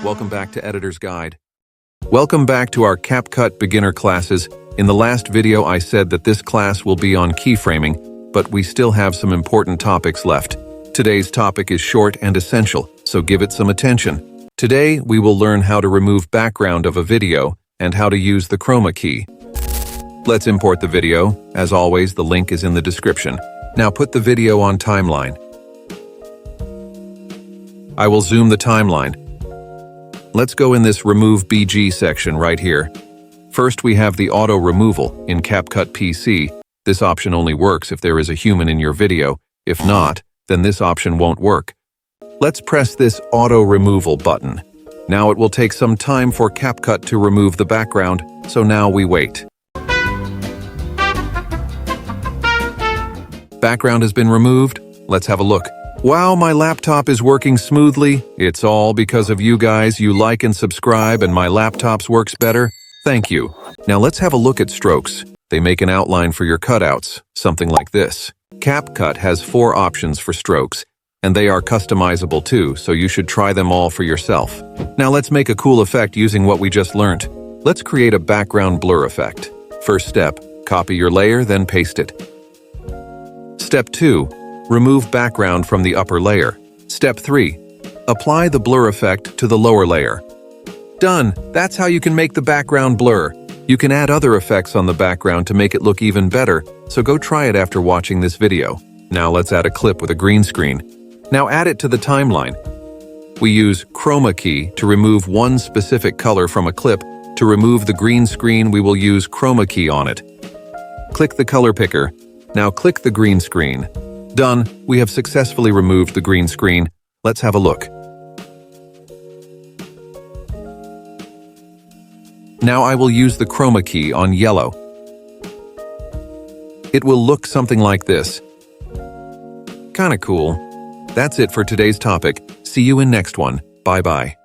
Welcome back to Editor's Guide. Welcome back to our CapCut beginner classes. In the last video I said that this class will be on keyframing, but we still have some important topics left. Today's topic is short and essential, so give it some attention. Today we will learn how to remove background of a video and how to use the chroma key. Let's import the video. As always, the link is in the description. Now put the video on timeline. I will zoom the timeline. Let's go in this Remove BG section right here. First, we have the auto removal in CapCut PC. This option only works if there is a human in your video. If not, then this option won't work. Let's press this auto removal button. Now it will take some time for CapCut to remove the background, so now we wait. Background has been removed. Let's have a look. Wow, my laptop is working smoothly. It's all because of you guys. You like and subscribe and my laptop works better. Thank you. Now let's have a look at strokes. They make an outline for your cutouts, something like this. CapCut has 4 options for strokes, and they are customizable too, so you should try them all for yourself. Now let's make a cool effect using what we just learned. Let's create a background blur effect. First step, copy your layer, then paste it. Step 2. Remove background from the upper layer. Step 3. Apply the blur effect to the lower layer. Done! That's how you can make the background blur. You can add other effects on the background to make it look even better, so go try it after watching this video. Now let's add a clip with a green screen. Now add it to the timeline. We use chroma key to remove one specific color from a clip. To remove the green screen, we will use chroma key on it. Click the color picker. Now click the green screen. Done. We have successfully removed the green screen. Let's have a look. Now I will use the chroma key on yellow. It will look something like this. Kinda cool. That's it for today's topic. See you in next one. Bye-bye.